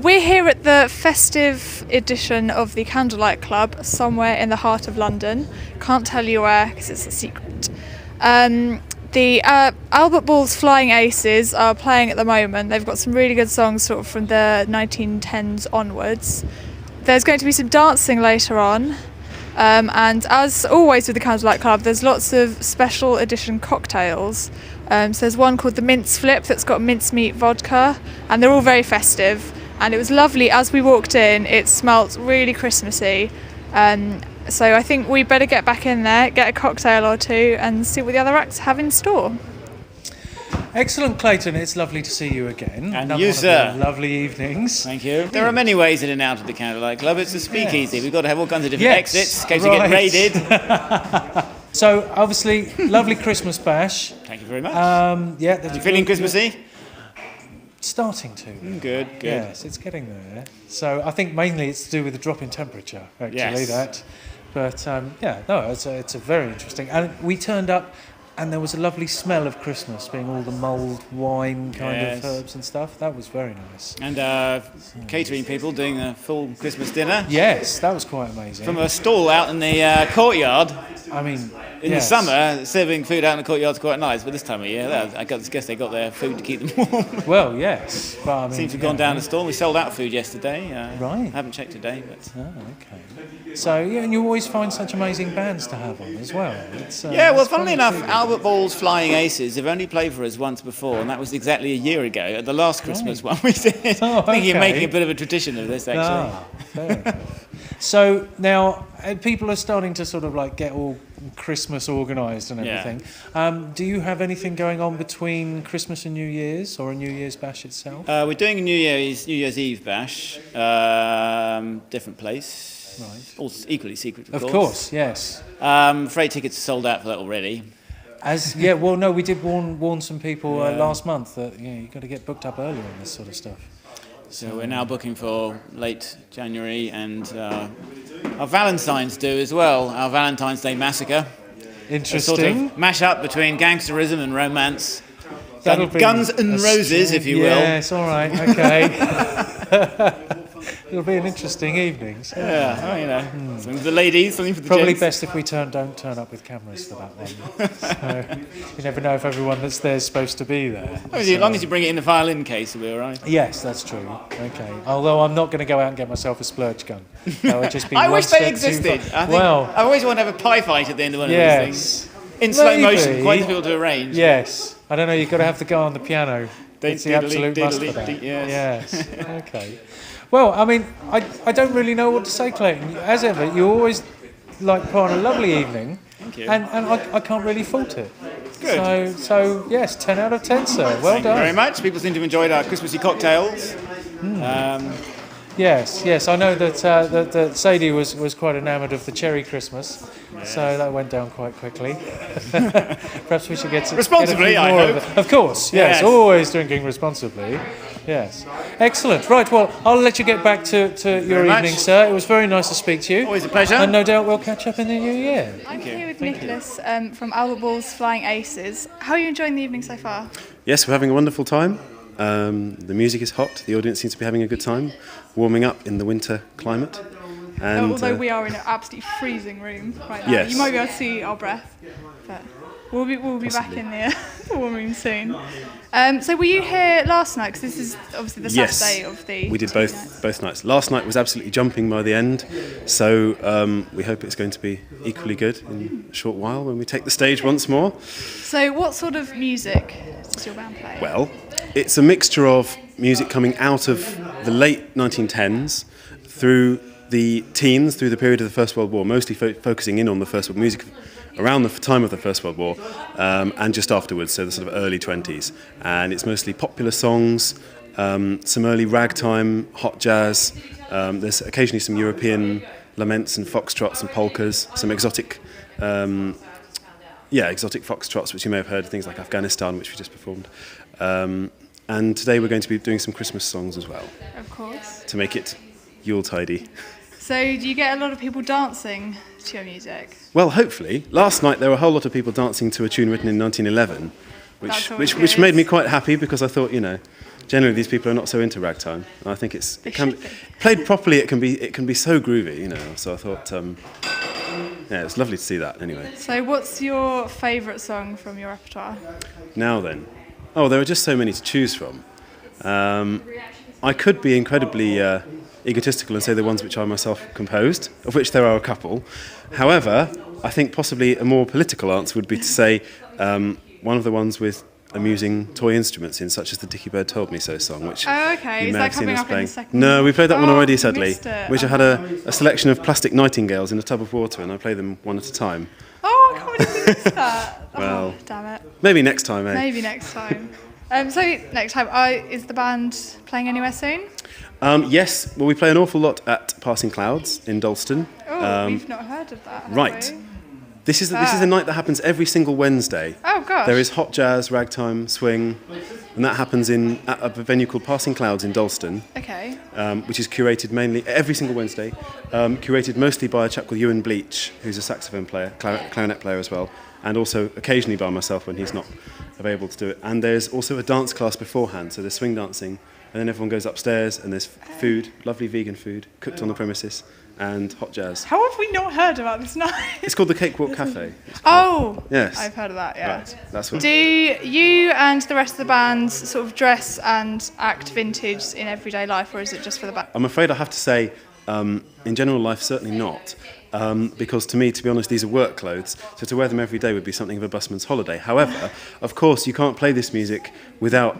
We're here at the festive edition of the Candlelight Club, somewhere in the heart of London. Can't tell you where because it's a secret. The Albert Ball's Flying Aces are playing at the moment. They've got some really good songs sort of from the 1910s onwards. There's going to be some dancing later on. And as always with the Candlelight Club, there's lots of special edition cocktails. So there's one called the Mince Flip that's got mincemeat vodka, and they're all very festive. And it was lovely as we walked in. It smelt really Christmassy. So I think we better get back in there, get a cocktail or two, and see what the other acts have in store. Excellent, Clayton. It's lovely to see you again. And you, sir. Lovely evenings. Thank you. There are many ways in and out of the Candlelight Club. It's a speakeasy. We've got to have all kinds of different exits in case we get raided. So, obviously, lovely Christmas bash. Thank you very much. You feeling Christmassy? Starting to. Good. Yes, it's getting there. So, I think mainly it's to do with the drop in temperature, actually, that. But, it's a very interesting. And we turned up, and there was a lovely smell of Christmas, being all the mulled wine kind of herbs and stuff. That was very nice. And catering people doing a full Christmas dinner. Yes, that was quite amazing. From a stall out in the courtyard. I mean, in the summer, serving food out in the courtyard is quite nice, but this time of year, I guess they got their food to keep them warm. Well, yes. But, I mean, seems to have gone down the stall. We sold out food yesterday. Right. I haven't checked today, but... Oh, okay. So, and you always find such amazing bands to have on as well. Funnily enough, Albert Ball's Flying Aces have only played for us once before, and that was exactly a year ago, at the last Christmas one we did. Oh, okay. I think you're making a bit of a tradition of this, actually. Fair enough. So now people are starting to sort of like get all Christmas organised and everything. Do you have anything going on between Christmas and New Year's, or a New Year's bash itself? We're doing a New Year's Eve bash, different place. Right. All equally secret, of course. Of course, yes. Afraid tickets are sold out for that already. We did warn some people last month that you've got to get booked up earlier on this sort of stuff. So we're now booking for late January, and our Valentine's do as well. Our Valentine's Day Massacre. Interesting. A sort of mash up between gangsterism and romance. That'll be Guns and Roses, if you will. Yes, all right, okay. It'll be an interesting evening. So. Something for the ladies, something for the Probably gents. Best if we don't turn up with cameras for that one. So you never know if everyone that's there is supposed to be there. As long as you bring it in the violin case, we'll be all right. Yes, that's true. Okay. Although I'm not going to go out and get myself a splurge gun. That would just be I one wish they step existed. too far. I always want to have a pie fight at the end of one of these things. In slow motion, quite difficult to arrange. Yes. I don't know, you've got to have the guy on the piano. It's the absolute must for that. Yes. Okay. Well, I mean, I don't really know what to say, Clayton. As ever, you always put on a lovely evening. Thank you. And I can't really fault it. Good. So yes, 10 out of 10, sir. Well Thank done. you very much. People seem to have enjoyed our Christmassy cocktails. Yes. I know that Sadie was quite enamoured of the cherry Christmas, so that went down quite quickly. Perhaps we should get responsibly. I hope. Of course. Yes. Always drinking responsibly. Yes. Excellent. Right. Well, I'll let you get back to your evening, sir. It was very nice to speak to you. Always a pleasure. And no doubt we'll catch up in the new year. I'm here with Nicholas from Albert Ball's Flying Aces. How are you enjoying the evening so far? Yes, we're having a wonderful time. The music is hot. The audience seems to be having a good time, warming up in the winter climate. And, although we are in an absolutely freezing room right now. Yes. You might be able to see our breath, but we'll be back in the warm room soon. So were you here last night? Because this is obviously the Saturday of the... We did both nights. Last night was absolutely jumping by the end, so we hope it's going to be equally good in a short while when we take the stage once more. So what sort of music does your band play? Well, it's a mixture of music coming out of the late 1910s through the teens, through the period of the First World War, mostly focusing in on the First World music around the time of the First World War, and just afterwards, so the sort of early 20s. And it's mostly popular songs, some early ragtime, hot jazz. There's occasionally some European laments and foxtrots and polkas, some exotic foxtrots, which you may have heard, things like Afghanistan, which we just performed. And today we're going to be doing some Christmas songs as well. Of course. To make it Yuletidey. So do you get a lot of people dancing to your music? Well, hopefully. Last night there were a whole lot of people dancing to a tune written in 1911, which made me quite happy because I thought, generally these people are not so into ragtime. And I think played properly. It can be so groovy, you know. So I thought, yeah, it's lovely to see that. Anyway. So, what's your favourite song from your repertoire? Now then, there are just so many to choose from. I could be incredibly egotistical and say the ones which I myself composed, of which there are a couple. However, I think possibly a more political answer would be to say one of the ones with amusing toy instruments in, such as the Dickie Bird Told Me So song, which okay. Is that coming up in the second? No, we played that one already, sadly, missed it. which I had a selection of plastic nightingales in a tub of water, and I play them one at a time. Oh, I can't believe you missed that. Well, damn it. Maybe next time, eh? Maybe next time. So next time, is the band playing anywhere soon? Yes, well, we play an awful lot at Passing Clouds in Dalston. Oh, we've not heard of that. Have Right. we? This is a night that happens every single Wednesday. Oh gosh. There is hot jazz, ragtime, swing, and that happens at a venue called Passing Clouds in Dalston. Okay. Which is curated mainly every single Wednesday, curated mostly by a chap called Ewan Bleach, who's a saxophone player, clarinet player as well, and also occasionally by myself when he's not available to do it. And there's also a dance class beforehand, so there's swing dancing, and then everyone goes upstairs and there's food, lovely vegan food, cooked on the premises, and hot jazz. How have we not heard about this night? It's called the Cakewalk Cafe. Oh, Yes. I've heard of that, yeah. Right, that's what. Do you and the rest of the band sort of dress and act vintage in everyday life, or is it just for the band? I'm afraid I have to say, in general life, certainly not. Because to me, to be honest, these are work clothes, so to wear them every day would be something of a busman's holiday. However, of course, you can't play this music without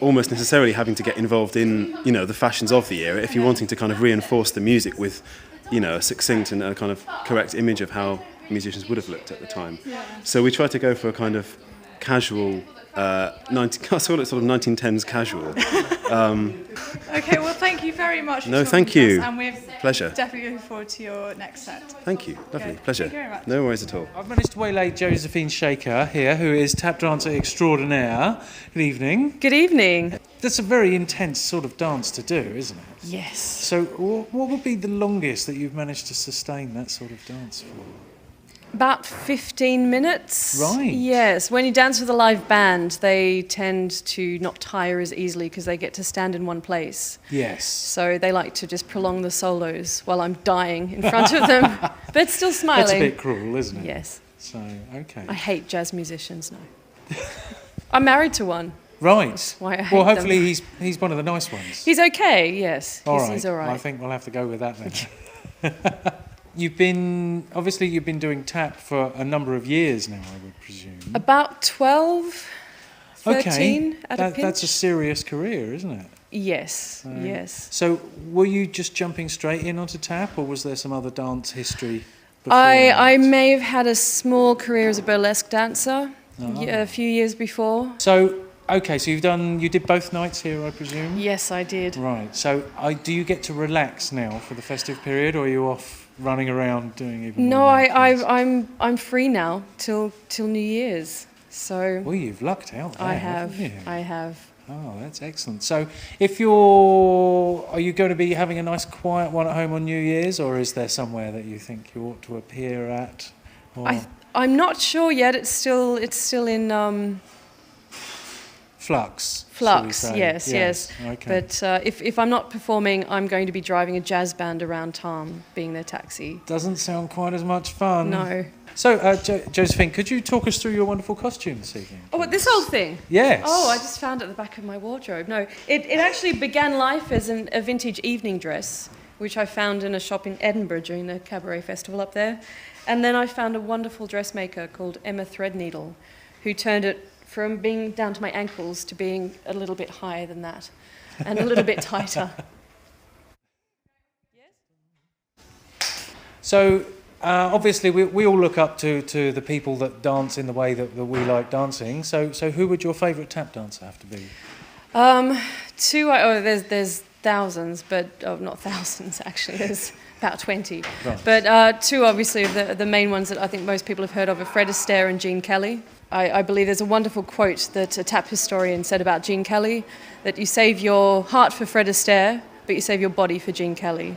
almost necessarily having to get involved in, the fashions of the era if you're wanting to kind of reinforce the music with, a succinct and a kind of correct image of how musicians would have looked at the time. Yeah. So we try to go for a kind of casual, I call it sort of 1910s casual. Okay, well, thank you very much for No, talking thank to you. us, and we're Pleasure. definitely looking forward to your next set. Thank you. Lovely. Good. Pleasure. Thank you very much. No worries at all. I've managed to waylay Josephine Shaker here, who is tap dancer extraordinaire. Good evening. Good evening. That's a very intense sort of dance to do, isn't it? Yes. So what would be the longest that you've managed to sustain that sort of dance for? About 15 minutes. Right. Yes. When you dance with a live band, they tend to not tire as easily because they get to stand in one place. Yes. So they like to just prolong the solos while I'm dying in front of them, but still smiling. That's a bit cruel, isn't it? Yes. So, okay. I hate jazz musicians now. I'm married to one. Right. Why I hate well, hopefully them. he's one of the nice ones. He's okay, yes. All He's all right. I think we'll have to go with that then. You've been doing tap for a number of years now, I would presume. About 12, 13 at a pinch. That's a serious career, isn't it? Yes, yes. So were you just jumping straight in onto tap, or was there some other dance history before I that? may have had a small career as a burlesque dancer a few years before. So, okay, so you did both nights here, I presume? Yes, I did. Right, so do you get to relax now for the festive period, or are you off running around doing even No, more things? I'm free now till New Year's. So Well, you've lucked out there, I haven't you? have. Oh, that's excellent. So are you going to be having a nice quiet one at home on New Year's, or is there somewhere that you think you ought to appear at? Or I'm not sure yet. It's still in flux. flux. shall we say? Yes. Okay. But if I'm not performing, I'm going to be driving a jazz band around town, being their taxi. Doesn't sound quite as much fun. No. So, Josephine, could you talk us through your wonderful costume this evening? Oh, what, this whole thing? Yes. Oh, I just found it at the back of my wardrobe. No, it actually began life as a vintage evening dress, which I found in a shop in Edinburgh during the Cabaret Festival up there. And then I found a wonderful dressmaker called Emma Threadneedle, who turned it from being down to my ankles to being a little bit higher than that and a little bit tighter. So, obviously, we all look up to the people that dance in the way that we like dancing. So who would your favourite tap dancer have to be? There's thousands, but not thousands actually. There's about 20. Right. But two, obviously, of the main ones that I think most people have heard of are Fred Astaire and Gene Kelly. I believe there's a wonderful quote that a tap historian said about Gene Kelly, that you save your heart for Fred Astaire, but you save your body for Gene Kelly.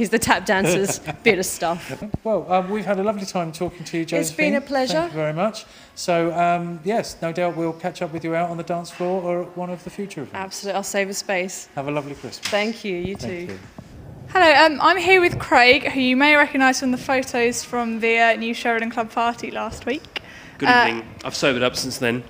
He's the tap dancer's bit of stuff. Well, we've had a lovely time talking to you, Josephine. It's been a pleasure. Thank you very much. So, yes, no doubt we'll catch up with you out on the dance floor or at one of the future events. Absolutely, I'll save a space. Have a lovely Christmas. Thank you, you too. Thank you. Hello, I'm here with Craig, who you may recognise from the photos from the New Sheridan Club party last week. Good evening. I've sobered up since then.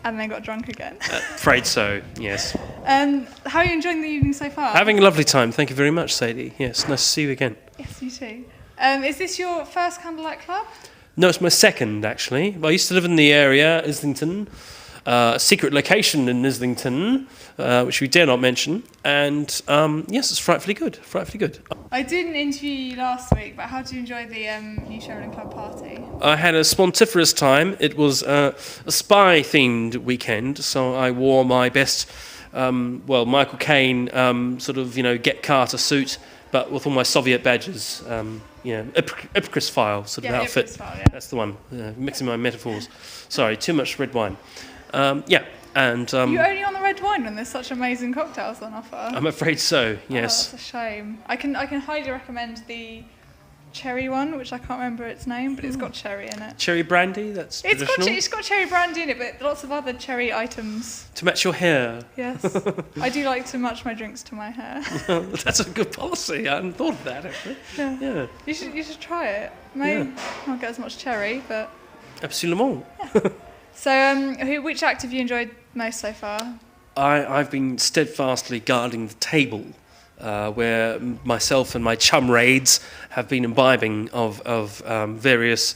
And then got drunk again. Afraid so, yes. How are you enjoying the evening so far? Having a lovely time. Thank you very much, Sadie. Yes, nice to see you again. Yes, you too. Is this your first Candlelight Club? No, it's my second, actually. I used to live in the area, Islington, a secret location in Islington, which we dare not mention. And yes, it's frightfully good, frightfully good. I didn't interview you last week, but how did you enjoy the New Sheridan Club party? I had a spontiferous time. It was a spy-themed weekend, so I wore my best, Michael Caine Get Carter suit, but with all my Soviet badges. Ipcris file sort of outfit. Ipcris file, yeah. That's the one. Mixing my metaphors. Sorry, too much red wine. And You're only on the red wine when there's such amazing cocktails on offer. I'm afraid so. Yes. Oh, that's a shame. I can highly recommend the cherry one, which I can't remember its name, but it's got cherry in it. Cherry brandy. That's traditional. It's got cherry brandy in it, but lots of other cherry items. To match your hair. Yes, I do like to match my drinks to my hair. That's a good policy. I hadn't thought of that actually. Yeah. You should try it. Maybe not get as much cherry, but. Absolument. Yeah. So, which act have you enjoyed most so far? I've been steadfastly guarding the table, where myself and my chum raids have been imbibing of various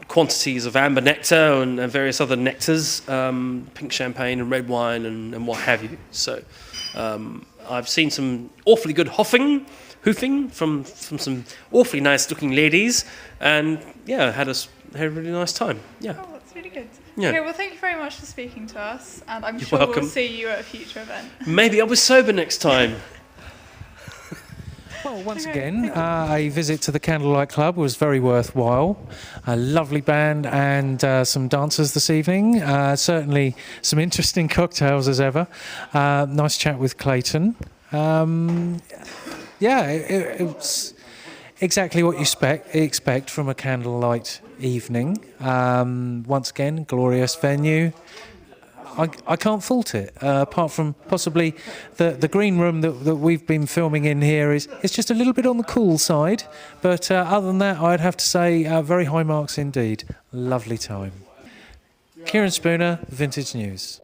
quantities of amber nectar and various other nectars, pink champagne and red wine and what have you. So I've seen some awfully good hoofing from some awfully nice looking ladies, and had a really nice time. Yeah. Oh, that's really good. Yeah. Okay, well, thank you very much for speaking to us, and I'm You're sure welcome. we'll see you at a future event. Maybe I'll be sober next time. Well, once again, a visit to the Candlelight Club was very worthwhile. A lovely band and some dancers this evening. Certainly some interesting cocktails as ever. Nice chat with Clayton. It's exactly what you expect from a candlelight evening. Once again, glorious venue. I can't fault it, apart from possibly the green room that we've been filming in here is just a little bit on the cool side, but other than that, I'd have to say very high marks indeed. Lovely time. Kieran Spooner, Vintage News.